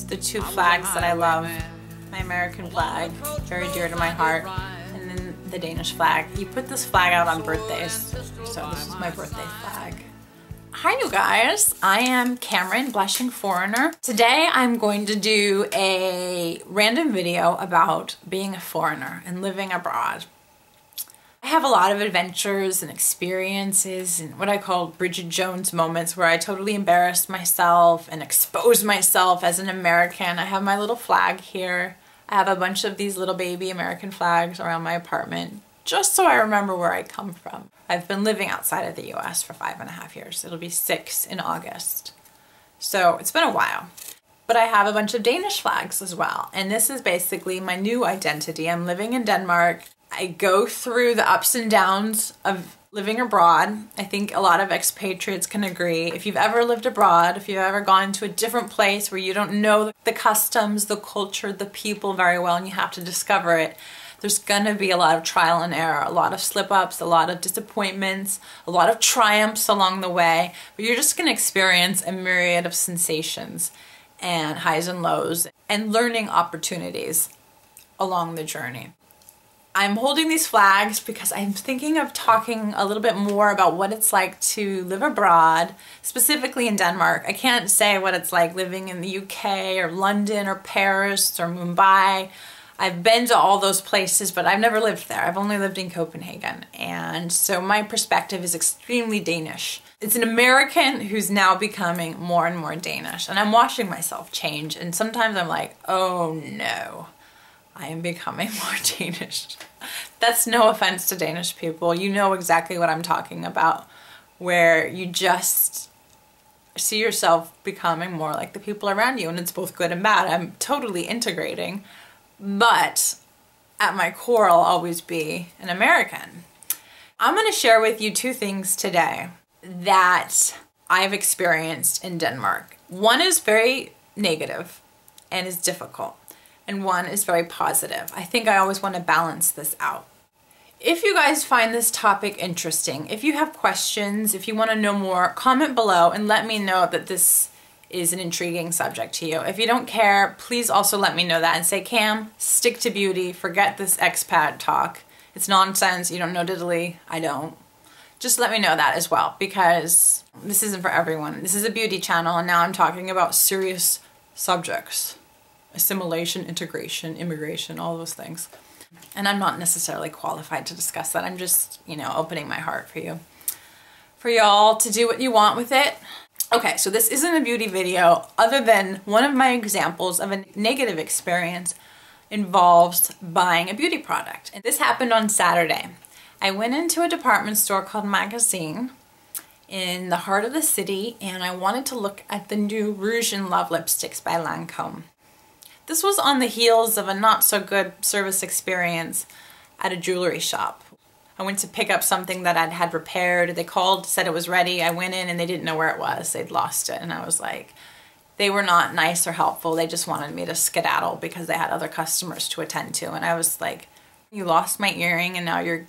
the two flags that I love. My American flag, very dear to my heart, and then the Danish flag. You put this flag out on birthdays, so this is my birthday flag. Hi you guys, I am Cameron, Blushing Foreigner. Today I'm going to do a random video about being a foreigner and living abroad. I have a lot of adventures and experiences and what I call Bridget Jones moments where I totally embarrassed myself and exposed myself as an American. I have my little flag here. I have a bunch of these little baby American flags around my apartment just so I remember where I come from. I've been living outside of the US for 5.5 years. It'll be 6 in August. So it's been a while. But I have a bunch of Danish flags as well. And this is basically my new identity. I'm living in Denmark. I go through the ups and downs of living abroad. I think a lot of expatriates can agree. If you've ever lived abroad, if you've ever gone to a different place where you don't know the customs, the culture, the people very well, and you have to discover it, there's gonna be a lot of trial and error, a lot of slip-ups, a lot of disappointments, a lot of triumphs along the way, but you're just gonna experience a myriad of sensations and highs and lows and learning opportunities along the journey. I'm holding these flags because I'm thinking of talking a little bit more about what it's like to live abroad, specifically in Denmark. I can't say what it's like living in the UK or London or Paris or Mumbai. I've been to all those places, but I've never lived there. I've only lived in Copenhagen. And so my perspective is extremely Danish. It's an American who's now becoming more and more Danish. And I'm watching myself change. And sometimes I'm like, oh no, I am becoming more Danish. That's no offense to Danish people. You know exactly what I'm talking about, where you just see yourself becoming more like the people around you. And it's both good and bad. I'm totally integrating. But at my core, I'll always be an American. I'm going to share with you 2 things today that I've experienced in Denmark. One is very negative and is difficult, and one is very positive. I think I always want to balance this out. If you guys find this topic interesting, if you have questions, if you want to know more, comment below and let me know that this is an intriguing subject to you. If you don't care, please also let me know that and say, Cam, stick to beauty, forget this expat talk. It's nonsense, you don't know diddly, I don't. Just let me know that as well, because this isn't for everyone. This is a beauty channel, and now I'm talking about serious subjects. Assimilation, integration, immigration, all those things. And I'm not necessarily qualified to discuss that. I'm just, you know, opening my heart for you. For y'all to do what you want with it. Okay, so this isn't a beauty video other than one of my examples of a negative experience involves buying a beauty product. And this happened on Saturday. I went into a department store called Magasin in the heart of the city, and I wanted to look at the new Rouge in Love lipsticks by Lancôme. This was on the heels of a not so good service experience at a jewelry shop. I went to pick up something that I'd had repaired. They called, said it was ready. I went in and they didn't know where it was. They'd lost it. And I was like, they were not nice or helpful. They just wanted me to skedaddle because they had other customers to attend to. And I was like, you lost my earring and now you're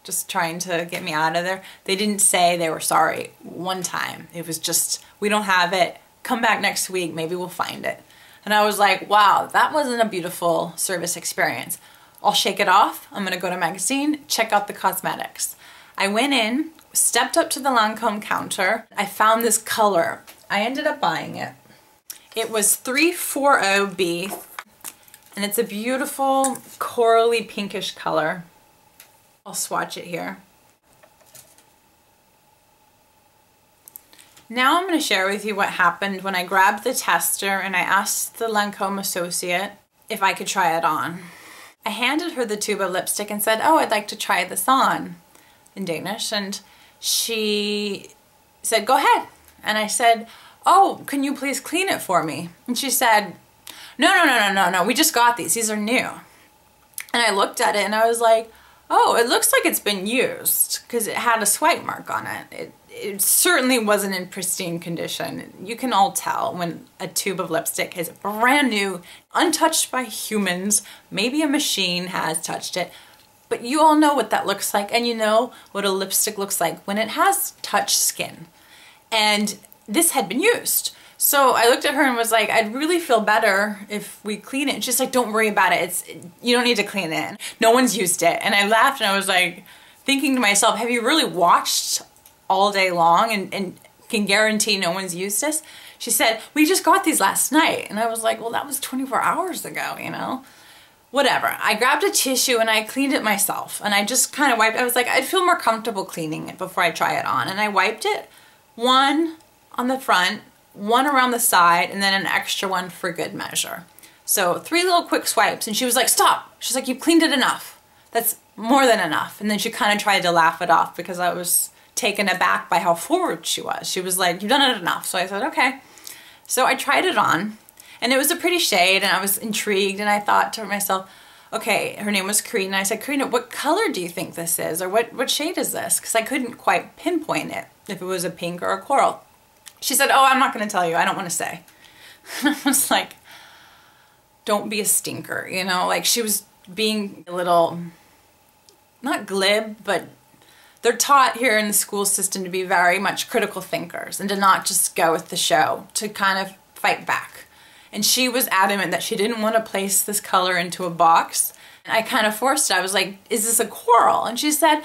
just trying to get me out of there. They didn't say they were sorry one time. It was just, we don't have it. Come back next week. Maybe we'll find it. And I was like, wow, that wasn't a beautiful service experience. I'll shake it off. I'm gonna go to Magasin, check out the cosmetics. I went in, stepped up to the Lancôme counter. I found this color. I ended up buying it. It was 340B, and it's a beautiful corally pinkish color. I'll swatch it here. Now I'm gonna share with you what happened when I grabbed the tester and I asked the Lancôme associate if I could try it on. I handed her the tube of lipstick and said, oh, I'd like to try this on in Danish. And she said, go ahead. And I said, oh, can you please clean it for me? And she said, no, we just got these. These are new. And I looked at it and I was like, oh, it looks like it's been used because it had a swipe mark on it. It certainly wasn't in pristine condition. You can all tell when a tube of lipstick is brand new, untouched by humans. Maybe a machine has touched it, but you all know what that looks like, and you know what a lipstick looks like when it has touched skin. And this had been used. So I looked at her and was like, I'd really feel better if we clean it. And she's like, don't worry about it. You don't need to clean it. No one's used it. And I laughed and I was like, thinking to myself, have you really watched all day long and can guarantee no one's used this? She said, we just got these last night. And I was like, well, that was 24 hours ago, you know? Whatever. I grabbed a tissue and I cleaned it myself. And I just kind of wiped. I was like, I'd feel more comfortable cleaning it before I try it on. And I wiped it, one on the front, one around the side, and then an extra one for good measure. So 3 little quick swipes. And she was like, stop. She's like, you cleaned it enough. That's more than enough. And then she kind of tried to laugh it off because I was taken aback by how forward she was. She was like, you've done it enough. So I said, okay. So I tried it on. And it was a pretty shade, and I was intrigued, and I thought to myself, okay, her name was Karina, and I said, Karina, what color do you think this is? Or what shade is this? Because I couldn't quite pinpoint it, if it was a pink or a coral. She said, oh, I'm not going to tell you. I don't want to say. And I was like, don't be a stinker, you know? Like, she was being a little, not glib, but they're taught here in the school system to be very much critical thinkers and to not just go with the show, to kind of fight back. And she was adamant that she didn't want to place this color into a box. And I kind of forced it. I was like, is this a coral? And she said,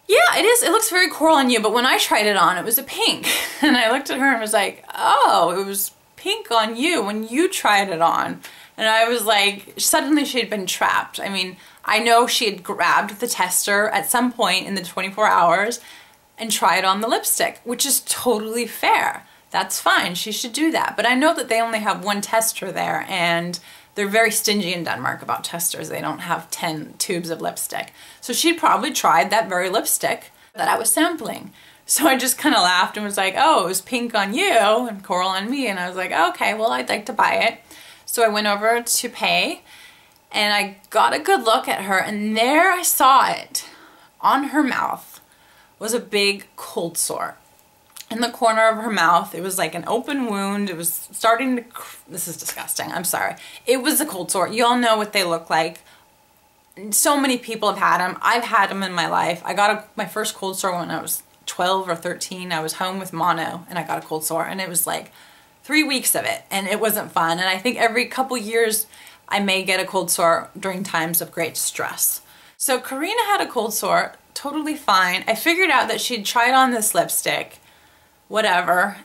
yeah, it is. It looks very coral on you, but when I tried it on, it was a pink. And I looked at her and was like, oh, it was pink on you when you tried it on. And I was like, suddenly she had been trapped. I mean, I know she had grabbed the tester at some point in the 24 hours and tried on the lipstick, which is totally fair. That's fine, she should do that. But I know that they only have one tester there, and they're very stingy in Denmark about testers. They don't have 10 tubes of lipstick. So she'd probably tried that very lipstick that I was sampling. So I just kind of laughed and was like, oh, it was pink on you and coral on me. And I was like, okay, well, I'd like to buy it. So I went over to pay, and I got a good look at her, and there I saw it. On her mouth was a big cold sore. In the corner of her mouth, it was like an open wound. It was starting to, this is disgusting, I'm sorry. It was a cold sore. You all know what they look like. So many people have had them. I've had them in my life. I got my first cold sore when I was 12 or 13. I was home with mono and I got a cold sore, and it was like 3 weeks of it, and it wasn't fun. And I think every couple years I may get a cold sore during times of great stress. So Karina had a cold sore, totally fine. I figured out that she'd tried on this lipstick, whatever.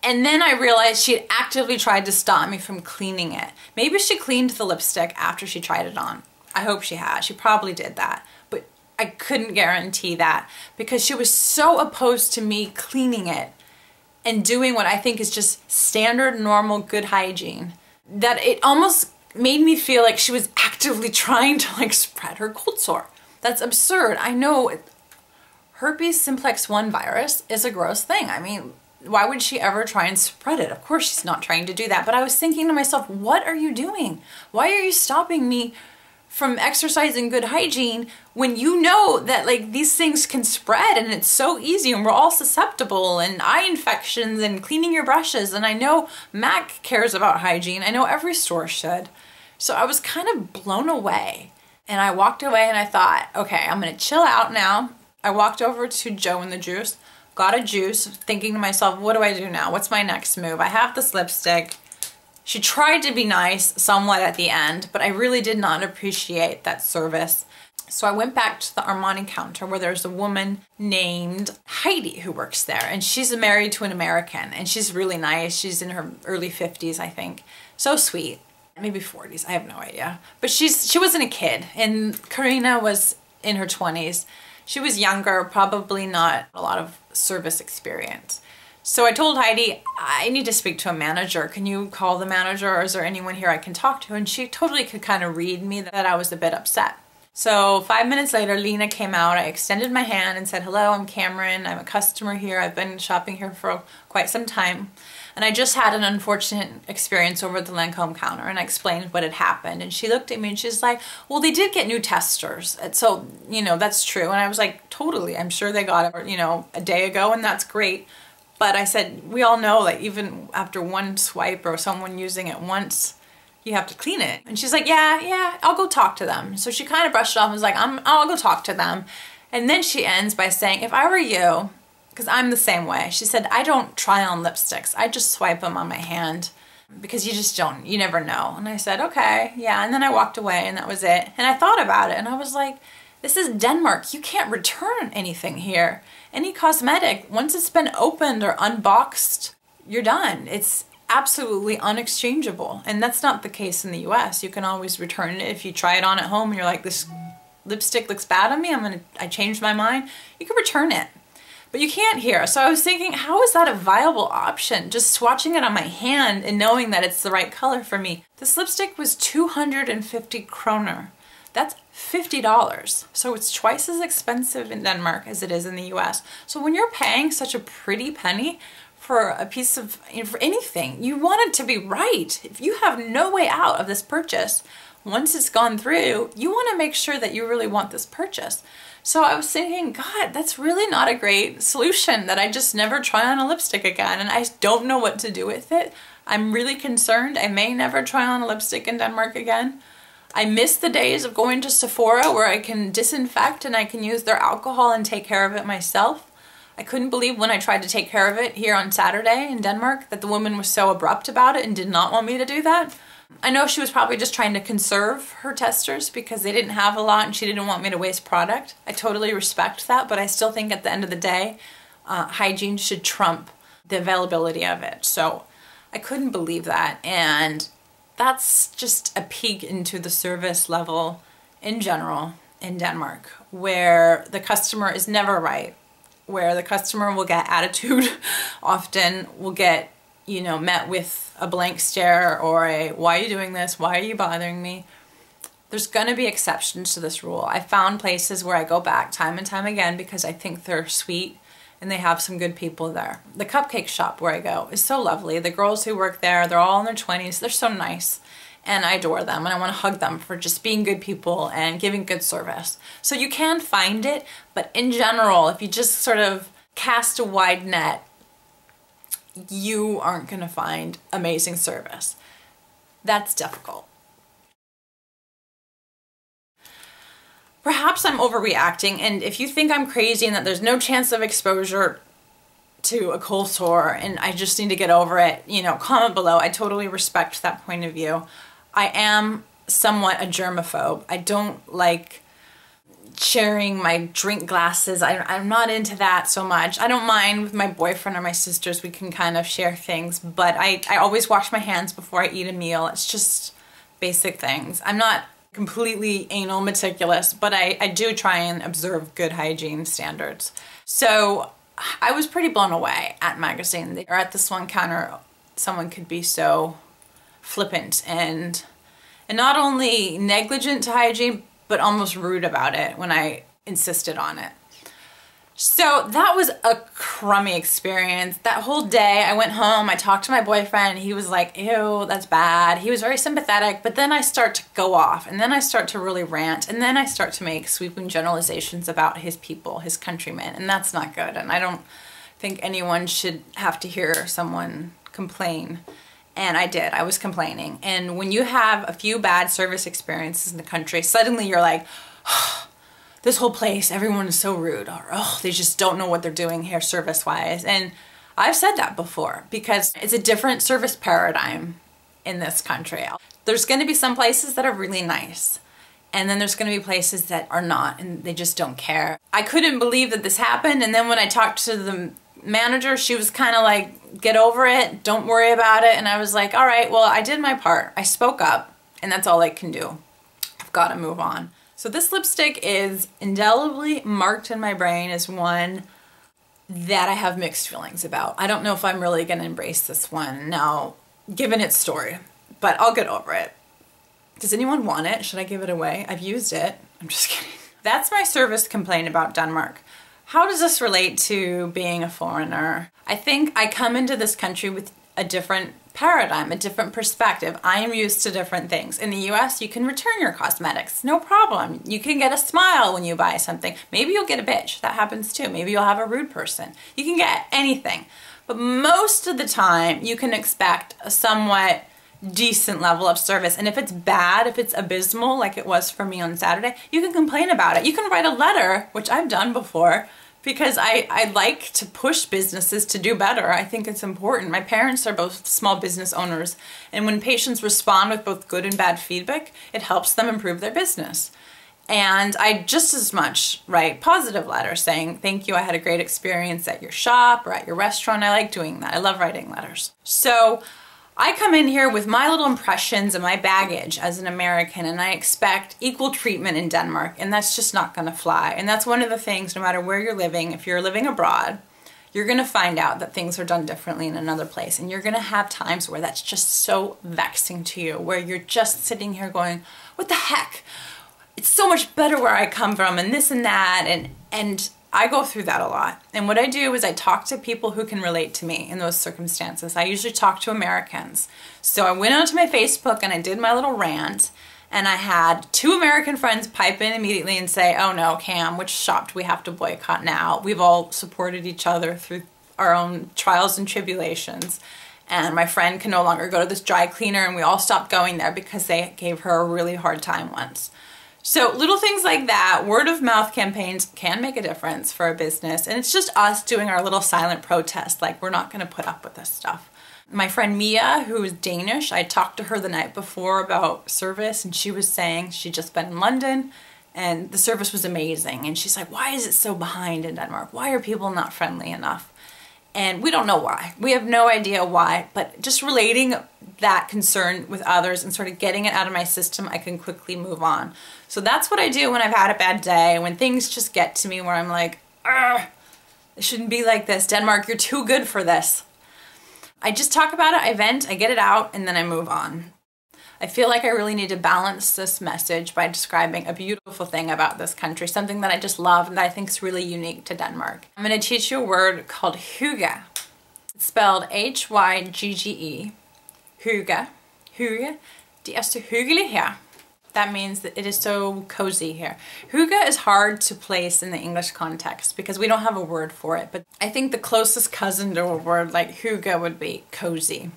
And then I realized she had actively tried to stop me from cleaning it. Maybe she cleaned the lipstick after she tried it on. I hope she had. She probably did that. But I couldn't guarantee that because she was so opposed to me cleaning it and doing what I think is just standard, normal, good hygiene that it almost made me feel like she was actively trying to like spread her cold sore. That's absurd. I know herpes simplex 1 virus is a gross thing. I mean, why would she ever try and spread it? Of course she's not trying to do that. But I was thinking to myself, what are you doing? Why are you stopping me from exercising good hygiene when you know that like these things can spread and it's so easy and we're all susceptible, and eye infections and cleaning your brushes? And I know MAC cares about hygiene. I know every store should. So I was kind of blown away, and I walked away and I thought, okay, I'm gonna chill out now. I walked over to Joe and the Juice, got a juice, thinking to myself, what do I do now? What's my next move? I have this lipstick. She tried to be nice somewhat at the end, but I really did not appreciate that service. So I went back to the Armani counter where there's a woman named Heidi who works there, and she's married to an American, and she's really nice. She's in her early 50s, I think. So sweet. Maybe 40s, I have no idea. But she wasn't a kid, and Karina was in her 20s. She was younger, probably not a lot of service experience. So I told Heidi, I need to speak to a manager. Can you call the manager, or is there anyone here I can talk to? And she totally could kind of read me that I was a bit upset. So 5 minutes later, Lena came out. I extended my hand and said, hello, I'm Cameron. I'm a customer here. I've been shopping here for quite some time. And I just had an unfortunate experience over at the Lancôme counter, and I explained what had happened. And she looked at me and she's like, well, they did get new testers. And so, you know, that's true. And I was like, totally. I'm sure they got it, you know, a day ago, and that's great. But I said, we all know that even after one swipe or someone using it once, you have to clean it. And she's like, yeah, I'll go talk to them. So she kind of brushed it off and was like, I'll go talk to them. And then she ends by saying, if I were you, because I'm the same way. She said, I don't try on lipsticks. I just swipe them on my hand because you never know. And I said, okay, yeah. And then I walked away and that was it. And I thought about it and I was like, this is Denmark. You can't return anything here. Any cosmetic, once it's been opened or unboxed, you're done. It's absolutely unexchangeable. And that's not the case in the US. You can always return it if you try it on at home and you're like, this lipstick looks bad on me, I changed my mind. You can return it. But you can't here. So I was thinking, how is that a viable option? Just swatching it on my hand and knowing that it's the right color for me. This lipstick was 250 kroner. That's $50. So it's twice as expensive in Denmark as it is in the US. So when you're paying such a pretty penny for a piece of, for anything, you want it to be right. If you have no way out of this purchase, once it's gone through, you want to make sure that you really want this purchase. So I was thinking, God, that's really not a great solution, that I just never try on a lipstick again and I don't know what to do with it. I'm really concerned. I may never try on a lipstick in Denmark again. I miss the days of going to Sephora where I can disinfect and I can use their alcohol and take care of it myself. I couldn't believe when I tried to take care of it here on Saturday in Denmark that the woman was so abrupt about it and did not want me to do that. I know she was probably just trying to conserve her testers because they didn't have a lot and she didn't want me to waste product. I totally respect that, but I still think at the end of the day, hygiene should trump the availability of it. So I couldn't believe that, and that's just a peek into the service level in general in Denmark, where the customer is never right, where the customer will get attitude, often will get, you know, met with a blank stare or a, why are you doing this? Why are you bothering me? There's gonna be exceptions to this rule. I found places where I go back time and time again because I think they're sweet and they have some good people there. The cupcake shop where I go is so lovely. The girls who work there, they're all in their 20s. They're so nice. And I adore them and I want to hug them for just being good people and giving good service. So you can find it, but in general, if you just sort of cast a wide net, you aren't going to find amazing service. That's difficult. Perhaps I'm overreacting, and if you think I'm crazy and that there's no chance of exposure to a cold sore and I just need to get over it, you know, comment below. I totally respect that point of view. I am somewhat a germaphobe. I don't like sharing my drink glasses. I'm not into that so much. I don't mind with my boyfriend or my sisters. We can kind of share things, but I always wash my hands before I eat a meal. It's just basic things. I'm not completely anal meticulous, but I do try and observe good hygiene standards. So I was pretty blown away at Magasin. Or at this one counter, someone could be so flippant and not only negligent to hygiene, but almost rude about it when I insisted on it. So that was a crummy experience. That whole day I went home, I talked to my boyfriend, he was like, ew, that's bad. He was very sympathetic, but then I start to go off and then I start to really rant and then I start to make sweeping generalizations about his people, his countrymen, and that's not good. And I don't think anyone should have to hear someone complain. And I did, I was complaining. And when you have a few bad service experiences in the country, suddenly you're like, oh, this whole place, everyone is so rude, or oh, they just don't know what they're doing here service-wise. And I've said that before because it's a different service paradigm in this country. There's gonna be some places that are really nice, and then there's gonna be places that are not, and they just don't care. I couldn't believe that this happened, and then when I talked to the manager, she was kind of like, get over it, don't worry about it. And I was like, all right, well, I did my part. I spoke up, and that's all I can do. I've got to move on. So this lipstick is indelibly marked in my brain as one that I have mixed feelings about. I don't know if I'm really gonna embrace this one now, given its story, but I'll get over it. Does anyone want it? Should I give it away? I've used it. I'm just kidding. That's my service complaint about Denmark. How does this relate to being a foreigner? I think I come into this country with a different paradigm, a different perspective. I am used to different things. In the US, you can return your cosmetics, no problem. You can get a smile when you buy something. Maybe you'll get a bitch, that happens too. Maybe you'll have a rude person. You can get anything. But most of the time, you can expect a somewhat decent level of service. And if it's bad, if it's abysmal, like it was for me on Saturday, you can complain about it. You can write a letter, which I've done before, because I like to push businesses to do better. I think it's important. My parents are both small business owners, and when patients respond with both good and bad feedback, it helps them improve their business. And I just as much write positive letters saying, thank you, I had a great experience at your shop or at your restaurant. I like doing that. I love writing letters. So I come in here with my little impressions and my baggage as an American, and I expect equal treatment in Denmark, and that's just not gonna fly. And that's one of the things, no matter where you're living, if you're living abroad, you're gonna find out that things are done differently in another place, and you're gonna have times where that's just so vexing to you, where you're just sitting here going, what the heck? It's so much better where I come from, and this and that, and I go through that a lot. And what I do is I talk to people who can relate to me in those circumstances. I usually talk to Americans. So I went onto my Facebook and I did my little rant, and I had 2 American friends pipe in immediately and say, oh no, Cam, which shop do we have to boycott now? We've all supported each other through our own trials and tribulations. And my friend can no longer go to this dry cleaner, and we all stopped going there because they gave her a really hard time once. So little things like that, word of mouth campaigns can make a difference for a business, and it's just us doing our little silent protest, like we're not gonna put up with this stuff. My friend Mia, who is Danish, I talked to her the night before about service, and she was saying she'd just been in London and the service was amazing. And she's like, why is it so behind in Denmark? Why are people not friendly enough? And we don't know why. We have no idea why, but just relating that concern with others and sort of getting it out of my system, I can quickly move on. So that's what I do when I've had a bad day, when things just get to me where I'm like, it shouldn't be like this. Denmark, you're too good for this. I just talk about it, I vent, I get it out, and then I move on. I feel like I really need to balance this message by describing a beautiful thing about this country, something that I just love and that I think is really unique to Denmark. I'm going to teach you a word called hygge. It's spelled H-Y-G-G-E. Hygge. Hygge. Det er så hyggeligt her. That means that it is so cozy here. Hygge is hard to place in the English context because we don't have a word for it, but I think the closest cousin to a word like hygge would be cozy.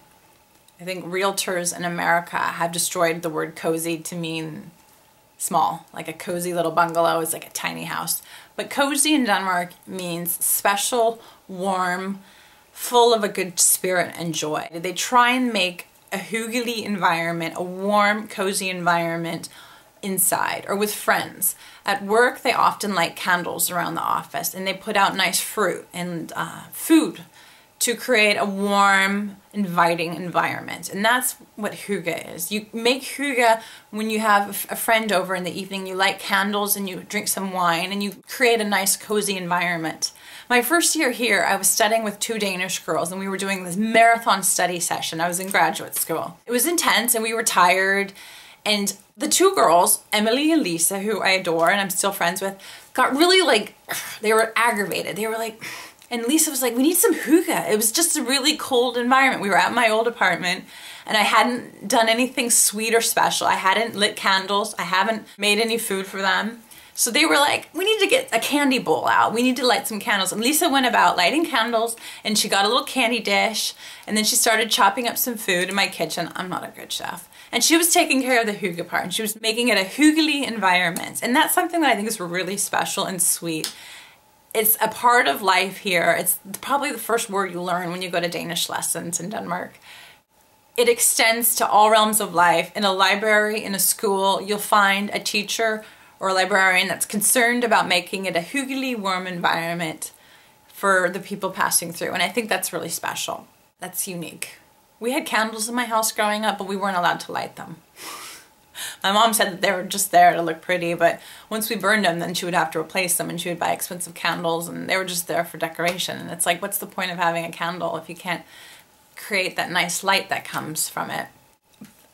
I think realtors in America have destroyed the word cozy to mean small, like a cozy little bungalow is like a tiny house. But cozy in Denmark means special, warm, full of a good spirit and joy. They try and make a hyggelig environment, a warm, cozy environment inside or with friends. At work, they often light candles around the office, and they put out nice fruit and food to create a warm, inviting environment. And that's what hygge is. You make hygge when you have a friend over in the evening, you light candles and you drink some wine and you create a nice, cozy environment. My first year here, I was studying with 2 Danish girls, and we were doing this marathon study session. I was in graduate school. It was intense and we were tired, and the 2 girls, Emily and Lisa, who I adore and I'm still friends with, got really like, they were aggravated. They were like, and Lisa was like, we need some hygge. It was just a really cold environment. We were at my old apartment and I hadn't done anything sweet or special. I hadn't lit candles. I haven't made any food for them. So they were like, we need to get a candy bowl out. We need to light some candles. And Lisa went about lighting candles, and she got a little candy dish, and then she started chopping up some food in my kitchen. I'm not a good chef. And she was taking care of the hygge part, and she was making it a hyggelig environment. And that's something that I think is really special and sweet. It's a part of life here. It's probably the first word you learn when you go to Danish lessons in Denmark. It extends to all realms of life. In a library, in a school, you'll find a teacher or a librarian that's concerned about making it a hyggelig, warm environment for the people passing through. And I think that's really special. That's unique. We had candles in my house growing up, but we weren't allowed to light them. My mom said that they were just there to look pretty, but once we burned them, then she would have to replace them, and she would buy expensive candles, and they were just there for decoration. And it's like, what's the point of having a candle if you can't create that nice light that comes from it?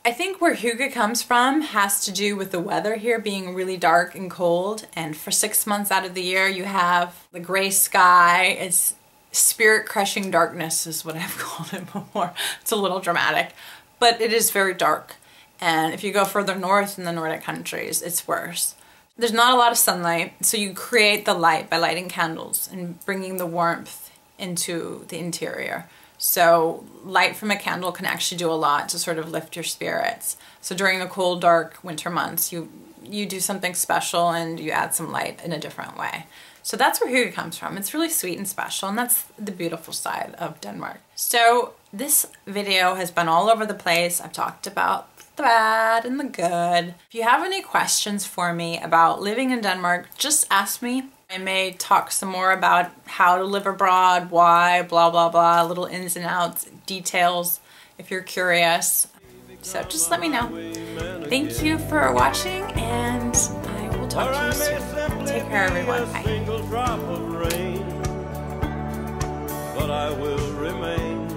I think where hygge comes from has to do with the weather here being really dark and cold, and for 6 months out of the year you have the gray sky. It's spirit-crushing darkness is what I've called it before. It's a little dramatic, but it is very dark. And if you go further north in the Nordic countries, it's worse. There's not a lot of sunlight, so you create the light by lighting candles and bringing the warmth into the interior. So light from a candle can actually do a lot to sort of lift your spirits. So during the cold, dark winter months, you you do something special and you add some light in a different way. So that's where hygge comes from. It's really sweet and special, and that's the beautiful side of Denmark. So this video has been all over the place. I've talked about the bad and the good. If you have any questions for me about living in Denmark, just ask me. I may talk some more about how to live abroad, why, blah, blah, blah, little ins and outs, details, if you're curious. So just let me know. Thank you for watching, and I will talk to you soon. Take care, everyone. Bye. But I will remain.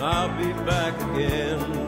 I'll be back again.